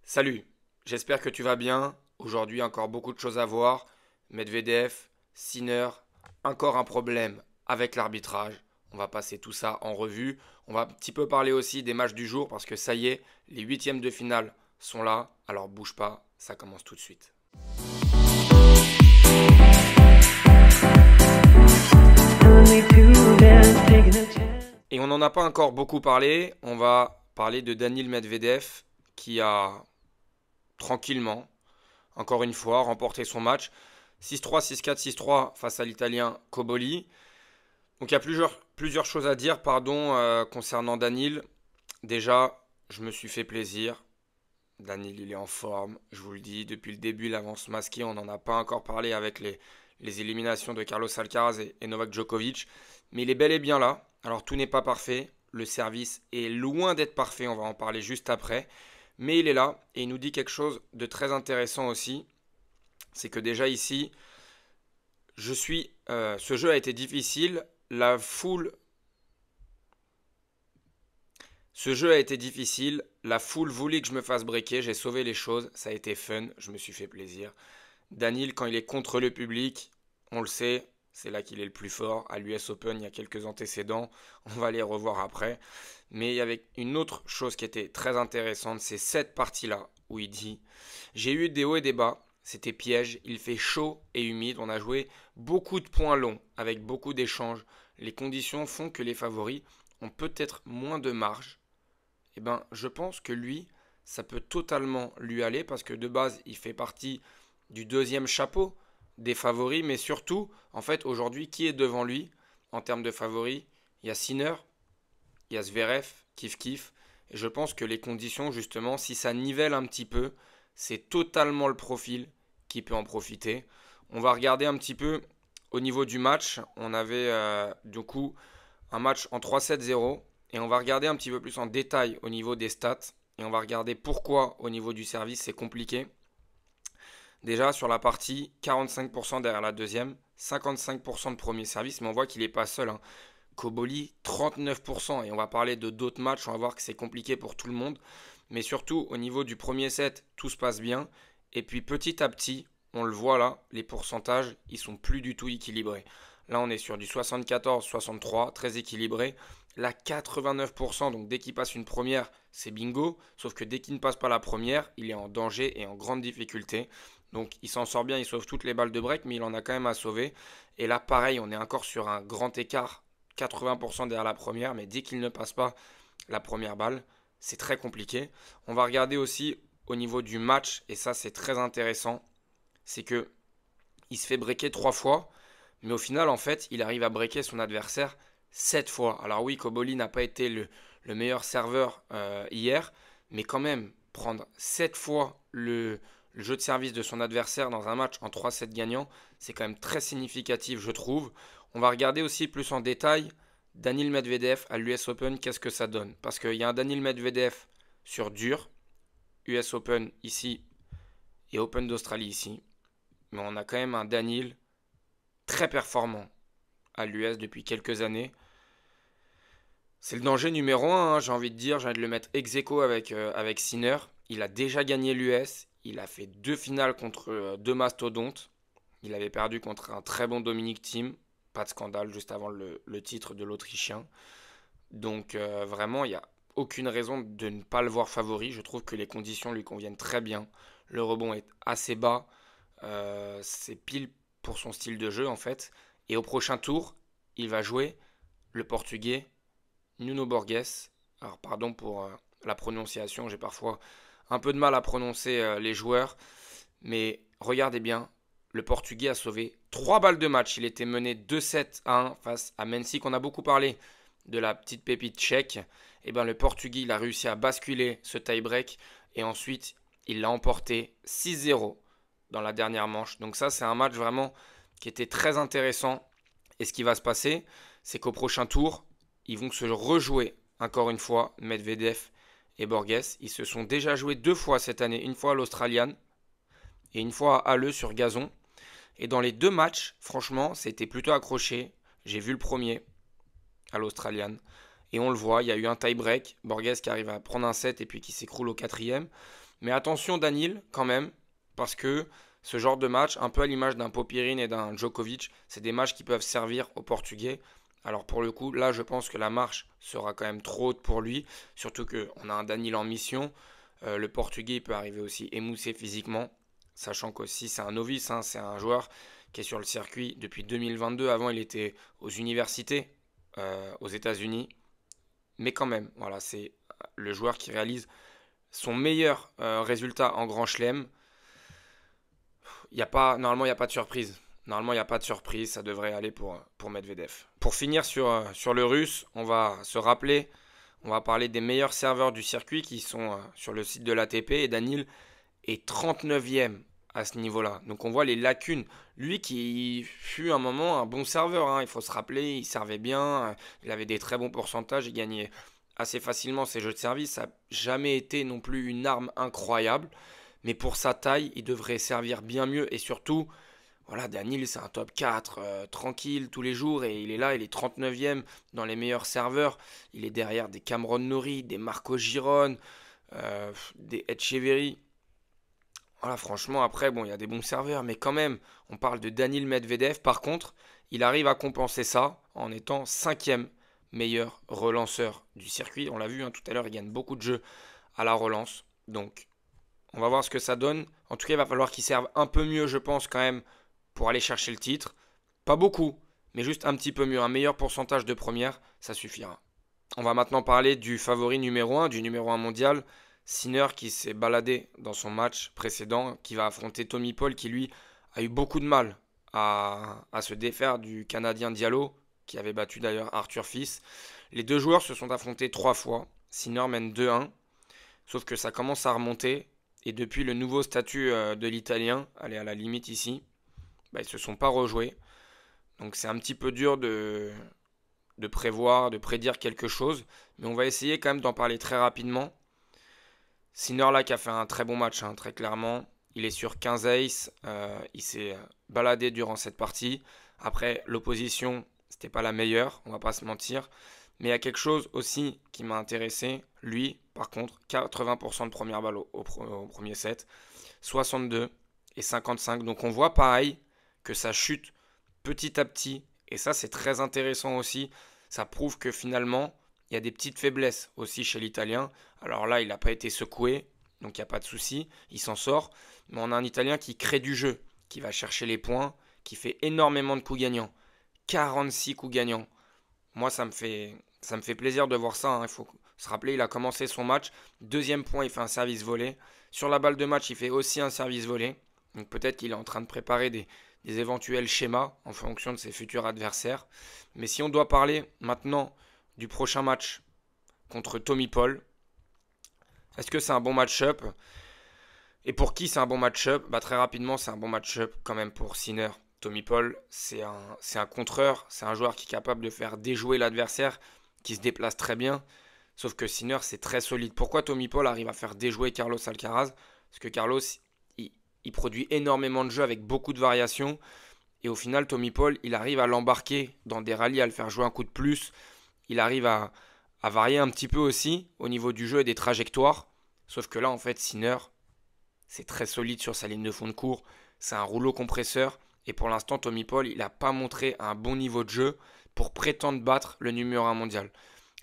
Salut, j'espère que tu vas bien. Aujourd'hui, encore beaucoup de choses à voir. Medvedev, Sinner, encore un problème avec l'arbitrage. On va passer tout ça en revue. On va un petit peu parler aussi des matchs du jour parce que ça y est, les huitièmes de finale sont là. Alors bouge pas, ça commence tout de suite. Et on n'en a pas encore beaucoup parlé. On va parler de Daniil Medvedev qui a tranquillement, encore une fois, remporté son match. 6-3, 6-4, 6-3 face à l'Italien Cobolli. Donc il y a plusieurs choses à dire concernant Daniil. Déjà, je me suis fait plaisir. Daniil, il est en forme, je vous le dis. Depuis le début, l'avance masquée, on n'en a pas encore parlé avec les éliminations de Carlos Alcaraz et Novak Djokovic. Mais il est bel et bien là. Alors tout n'est pas parfait. Le service est loin d'être parfait, on va en parler juste après. Mais il est là et il nous dit quelque chose de très intéressant aussi. C'est que déjà ici, ce jeu a été difficile. Ce jeu a été difficile. La foule voulait que je me fasse breaker. J'ai sauvé les choses. Ça a été fun. Je me suis fait plaisir. Daniil, quand il est contre le public, on le sait, c'est là qu'il est le plus fort. À l'US Open, il y a quelques antécédents. On va les revoir après. Mais il y avait une autre chose qui était très intéressante. C'est cette partie-là où il dit: j'ai eu des hauts et des bas. C'était piège. Il fait chaud et humide. On a joué beaucoup de points longs avec beaucoup d'échanges. Les conditions font que les favoris ont peut-être moins de marge. Eh ben, je pense que lui, ça peut totalement lui aller parce que de base, il fait partie du deuxième chapeau des favoris. Mais surtout, en fait, aujourd'hui, qui est devant lui en termes de favoris? Il y a Sinner, il y a Zverev, kiff. Et je pense que les conditions, justement, si ça nivelle un petit peu, c'est totalement le profil qui peut en profiter. On va regarder un petit peu au niveau du match. On avait du coup un match en 3-7-0. Et on va regarder un petit peu plus en détail au niveau des stats. Et on va regarder pourquoi au niveau du service c'est compliqué. Déjà sur la partie, 45% derrière la deuxième, 55% de premier service. Mais on voit qu'il n'est pas seul, hein. Cobolli, 39%. Et on va parler de d'autres matchs. On va voir que c'est compliqué pour tout le monde. Mais surtout au niveau du premier set, tout se passe bien. Et puis petit à petit, on le voit là, les pourcentages, ils sont plus du tout équilibrés. Là, on est sur du 74-63, très équilibré. Là, 89%, donc dès qu'il passe une première, c'est bingo. Sauf que dès qu'il ne passe pas la première, il est en danger et en grande difficulté. Donc il s'en sort bien, il sauve toutes les balles de break, mais il en a quand même à sauver. Et là, pareil, on est encore sur un grand écart, 80% derrière la première, mais dès qu'il ne passe pas la première balle, c'est très compliqué. On va regarder aussi au niveau du match, et ça c'est très intéressant, c'est que il se fait breaker 3 fois, mais au final, en fait, il arrive à breaker son adversaire 7 fois. Alors oui, Cobolli n'a pas été le meilleur serveur hier, mais quand même, prendre 7 fois le jeu de service de son adversaire dans un match en 3-7 gagnant, c'est quand même très significatif, je trouve. On va regarder aussi plus en détail Daniil Medvedev à l'US Open, qu'est-ce que ça donne? Parce qu'il y a un Daniil Medvedev sur dur, US Open ici et Open d'Australie ici. Mais on a quand même un Daniil très performant à l'US depuis quelques années. C'est le danger numéro un, hein, j'ai envie de dire. J'ai envie de le mettre ex aequo avec Sinner. Il a déjà gagné l'US. Il a fait 2 finales contre 2 mastodontes. Il avait perdu contre un très bon Dominic Thiem. Pas de scandale juste avant le titre de l'Autrichien. Donc vraiment, il n'y a aucune raison de ne pas le voir favori. Je trouve que les conditions lui conviennent très bien. Le rebond est assez bas. C'est pile pour son style de jeu en fait. Et au prochain tour, il va jouer le Portugais Nuno Borges. Alors pardon pour la prononciation, j'ai parfois un peu de mal à prononcer les joueurs. Mais regardez bien, le Portugais a sauvé 3 balles de match. Il était mené 2-7-1 face à Mensik. On a beaucoup parlé de la petite pépite tchèque. Et bien le Portugais, il a réussi à basculer ce tie-break. Et ensuite, il l'a emporté 6-0 dans la dernière manche. Donc ça, c'est un match vraiment qui était très intéressant. Et ce qui va se passer, c'est qu'au prochain tour, ils vont se rejouer encore une fois, Medvedev et Borges. Ils se sont déjà joués 2 fois cette année, une fois à l'Australian et une fois à Halle sur gazon. Et dans les 2 matchs, franchement, c'était plutôt accroché. J'ai vu le premier à l'Australian. Et on le voit, il y a eu un tie-break. Borges qui arrive à prendre un set et puis qui s'écroule au 4e. Mais attention Daniil quand même, parce que ce genre de match, un peu à l'image d'un Popyrin et d'un Djokovic, c'est des matchs qui peuvent servir aux Portugais. Alors pour le coup, là je pense que la marche sera quand même trop haute pour lui, surtout qu'on a un Daniil en mission. Le Portugais il peut arriver aussi émoussé physiquement, sachant qu'aussi c'est un novice, hein, c'est un joueur qui est sur le circuit depuis 2022. Avant il était aux universités aux États-Unis, mais quand même, voilà, c'est le joueur qui réalise son meilleur résultat en Grand Chelem. Normalement, il n'y a pas de surprise. Normalement, il n'y a pas de surprise. Ça devrait aller pour Medvedev. Pour finir sur le russe, on va se rappeler, on va parler des meilleurs serveurs du circuit qui sont sur le site de l'ATP. Et Daniil est 39e à ce niveau-là. Donc on voit les lacunes. Lui qui fut un moment un bon serveur, hein, il faut se rappeler, il servait bien, il avait des très bons pourcentages, il gagnait assez facilement ses jeux de service. Ça n'a jamais été non plus une arme incroyable. Mais pour sa taille, il devrait servir bien mieux. Et surtout, voilà, Daniil, c'est un top 4, tranquille tous les jours. Et il est là, il est 39e dans les meilleurs serveurs. Il est derrière des Cameron Norrie, des Marco Giron, des Etcheverry. Voilà, franchement, après, bon, il y a des bons serveurs. Mais quand même, on parle de Daniil Medvedev. Par contre, il arrive à compenser ça en étant 5e meilleur relanceur du circuit. On l'a vu hein, tout à l'heure, il gagne beaucoup de jeux à la relance. Donc, on va voir ce que ça donne. En tout cas, il va falloir qu'il serve un peu mieux, je pense, quand même, pour aller chercher le titre. Pas beaucoup, mais juste un petit peu mieux. Un meilleur pourcentage de première, ça suffira. On va maintenant parler du favori numéro 1, du numéro 1 mondial. Sinner qui s'est baladé dans son match précédent, qui va affronter Tommy Paul, qui lui a eu beaucoup de mal à se défaire du Canadien Diallo, qui avait battu d'ailleurs Arthur Fils. Les deux joueurs se sont affrontés 3 fois. Sinner mène 2-1, sauf que ça commence à remonter. Et depuis le nouveau statut de l'Italien, allez à la limite ici, bah, ils ne se sont pas rejoués. Donc c'est un petit peu dur de prévoir, de prédire quelque chose. Mais on va essayer quand même d'en parler très rapidement. Sinner là qui a fait un très bon match, hein, très clairement. Il est sur 15 aces. Il s'est baladé durant cette partie. Après, l'opposition, c'était pas la meilleure, on va pas se mentir. Mais il y a quelque chose aussi qui m'a intéressé. Lui, par contre, 80% de première balle au premier set, 62 et 55. Donc on voit pareil que ça chute petit à petit. Et ça, c'est très intéressant aussi. Ça prouve que finalement, il y a des petites faiblesses aussi chez l'Italien. Alors là, il n'a pas été secoué, donc il n'y a pas de souci. Il s'en sort. Mais on a un Italien qui crée du jeu, qui va chercher les points, qui fait énormément de coups gagnants. 46 coups gagnants. Moi, ça me fait plaisir de voir ça. Hein. Il faut se rappeler, il a commencé son match. Deuxième point, il fait un service volé. Sur la balle de match, il fait aussi un service volé. Donc peut-être qu'il est en train de préparer des éventuels schémas en fonction de ses futurs adversaires. Mais si on doit parler maintenant du prochain match contre Tommy Paul, est-ce que c'est un bon match-up? Et pour qui c'est un bon match-up? Très rapidement, c'est un bon match-up quand même pour Sinner. Tommy Paul, c'est un contreur, c'est un joueur qui est capable de faire déjouer l'adversaire, qui se déplace très bien. Sauf que Sinner, c'est très solide. Pourquoi Tommy Paul arrive à faire déjouer Carlos Alcaraz? Parce que Carlos, il produit énormément de jeux avec beaucoup de variations. Et au final, Tommy Paul, il arrive à l'embarquer dans des rallyes, à le faire jouer un coup de plus. Il arrive à varier un petit peu aussi au niveau du jeu et des trajectoires. Sauf que là, en fait, Sinner, c'est très solide sur sa ligne de fond de cours. C'est un rouleau compresseur. Et pour l'instant, Tommy Paul, il n'a pas montré un bon niveau de jeu pour prétendre battre le numéro 1 mondial.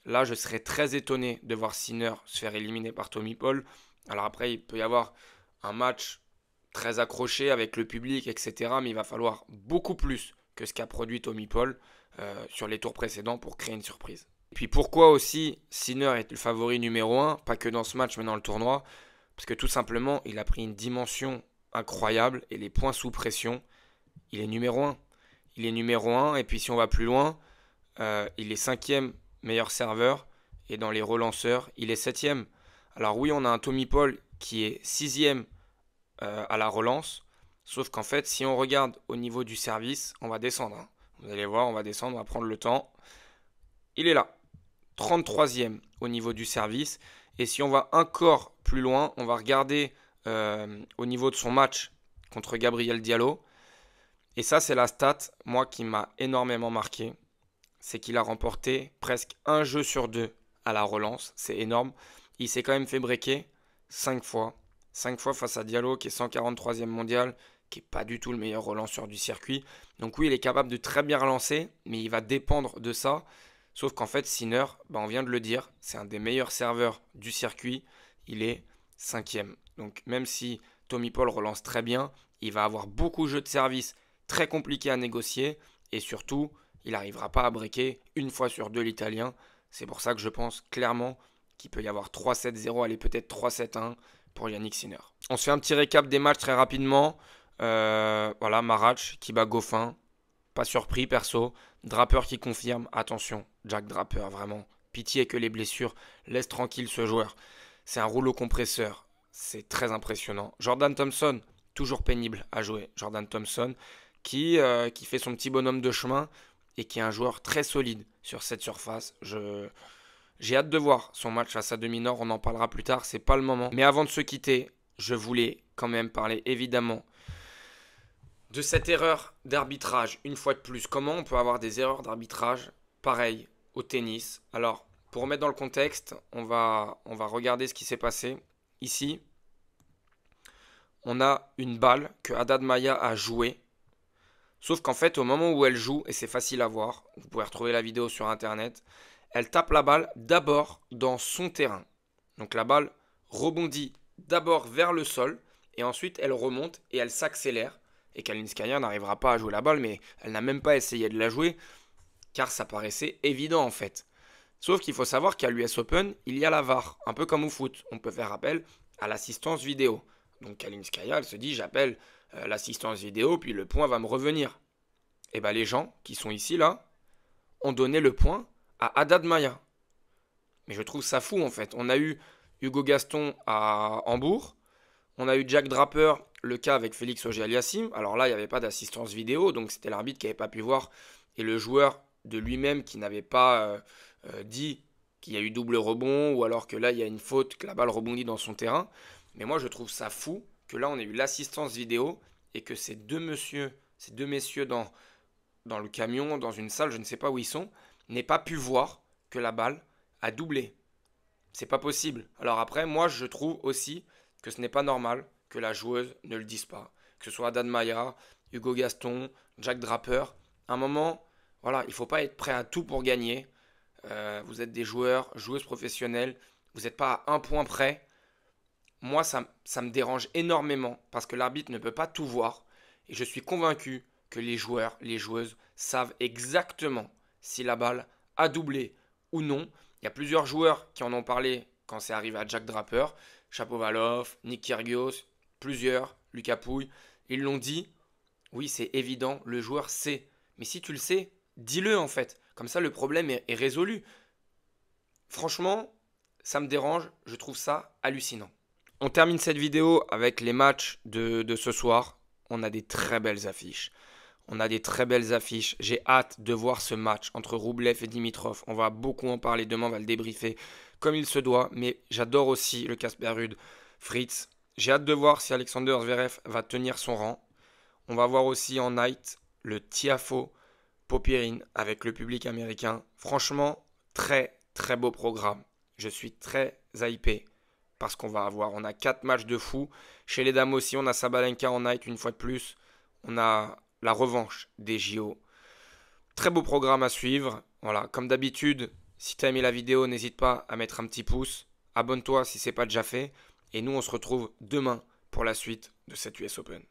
Là, je serais très étonné de voir Sinner se faire éliminer par Tommy Paul. Alors après, il peut y avoir un match très accroché avec le public, etc. Mais il va falloir beaucoup plus que ce qu'a produit Tommy Paul sur les tours précédents pour créer une surprise. Et puis pourquoi aussi Sinner est le favori numéro 1, pas que dans ce match mais dans le tournoi? Parce que tout simplement, il a pris une dimension incroyable et les points sous pression, il est numéro 1. Il est numéro 1 et puis si on va plus loin, il est 5e meilleur serveur et dans les relanceurs, il est 7e. Alors oui, on a un Tommy Paul qui est 6e à la relance, sauf qu'en fait, si on regarde au niveau du service, on va descendre. Hein. Vous allez voir, on va descendre, on va prendre le temps. Il est là, 33e au niveau du service. Et si on va encore plus loin, on va regarder au niveau de son match contre Gabriel Diallo. Et ça, c'est la stat, moi, qui m'a énormément marqué. C'est qu'il a remporté presque un jeu sur 2 à la relance. C'est énorme. Il s'est quand même fait breaker 5 fois. 5 fois face à Diallo qui est 143e mondial, qui n'est pas du tout le meilleur relanceur du circuit. Donc oui, il est capable de très bien relancer, mais il va dépendre de ça. Sauf qu'en fait, Sinner, on vient de le dire, c'est un des meilleurs serveurs du circuit. Il est 5e. Donc même si Tommy Paul relance très bien, il va avoir beaucoup de jeux de service très compliqués à négocier. Et surtout, il n'arrivera pas à breaker une fois sur deux l'Italien. C'est pour ça que je pense clairement qu'il peut y avoir 3-7-0, allez peut-être 3-7-1 pour Yannick Sinner. On se fait un petit récap des matchs très rapidement. Voilà, Marach qui bat Goffin. Pas surpris perso. Draper qui confirme. Attention, Jack Draper, vraiment. Pitié que les blessures laissent tranquille ce joueur. C'est un rouleau compresseur. C'est très impressionnant. Jordan Thompson, toujours pénible à jouer. Jordan Thompson qui fait son petit bonhomme de chemin et qui est un joueur très solide sur cette surface. J'ai hâte de voir son match face à Demi-Nord. On en parlera plus tard, c'est pas le moment. Mais avant de se quitter, je voulais quand même parler évidemment de cette erreur d'arbitrage, une fois de plus. Comment on peut avoir des erreurs d'arbitrage pareilles au tennis? Alors, pour remettre dans le contexte, on va regarder ce qui s'est passé. Ici, on a une balle que Haddad Maia a jouée. Sauf qu'en fait, au moment où elle joue, et c'est facile à voir, vous pouvez retrouver la vidéo sur internet, elle tape la balle d'abord dans son terrain. Donc la balle rebondit d'abord vers le sol, et ensuite elle remonte et elle s'accélère. Et Kalinskaya n'arrivera pas à jouer la balle, mais elle n'a même pas essayé de la jouer, car ça paraissait évident en fait. Sauf qu'il faut savoir qu'à l'US Open, il y a la VAR, un peu comme au foot. On peut faire appel à l'assistance vidéo. Donc Kalinskaya, elle se dit, j'appelle l'assistance vidéo, puis le point va me revenir. Et bien les gens qui sont ici, là, ont donné le point à Haddad Maia. Mais je trouve ça fou, en fait. On a eu Hugo Gaston à Hambourg, on a eu Jack Draper, le cas avec Félix Auger-Aliassime. Alors là, il n'y avait pas d'assistance vidéo, donc c'était l'arbitre qui n'avait pas pu voir, et le joueur de lui-même qui n'avait pas dit qu'il y a eu double rebond, ou alors que là, il y a une faute, que la balle rebondit dans son terrain. Mais moi, je trouve ça fou que là, on ait eu l'assistance vidéo et que ces deux messieurs dans le camion, dans une salle, je ne sais pas où ils sont, n'aient pas pu voir que la balle a doublé. C'est pas possible. Alors après, moi, je trouve aussi que ce n'est pas normal que la joueuse ne le dise pas. Que ce soit Haddad Maia, Hugo Gaston, Jack Draper. À un moment, voilà, il ne faut pas être prêt à tout pour gagner. Vous êtes des joueuses professionnelles. Vous n'êtes pas à un point près. Moi, ça me dérange énormément parce que l'arbitre ne peut pas tout voir. Et je suis convaincu que les joueurs, les joueuses savent exactement si la balle a doublé ou non. Il y a plusieurs joueurs qui en ont parlé quand c'est arrivé à Jack Draper. Shapovalov, Nick Kyrgios, plusieurs, Lucas Pouille. Ils l'ont dit. Oui, c'est évident, le joueur sait. Mais si tu le sais, dis-le en fait. Comme ça, le problème est résolu. Franchement, ça me dérange. Je trouve ça hallucinant. On termine cette vidéo avec les matchs de ce soir. On a des très belles affiches. J'ai hâte de voir ce match entre Roublev et Dimitrov. On va beaucoup en parler. Demain, on va le débriefer comme il se doit. Mais j'adore aussi le Casper Ruud Fritz. J'ai hâte de voir si Alexander Zverev va tenir son rang. On va voir aussi en night le Tiafoe Popyrin avec le public américain. Franchement, très très beau programme. Je suis très hypé parce qu'on a 4 matchs de fou. Chez les dames aussi, on a Sabalenka en night une fois de plus. On a la revanche des JO. Très beau programme à suivre. Voilà, comme d'habitude, si tu as aimé la vidéo, n'hésite pas à mettre un petit pouce. Abonne-toi si ce n'est pas déjà fait. Et nous, on se retrouve demain pour la suite de cette US Open.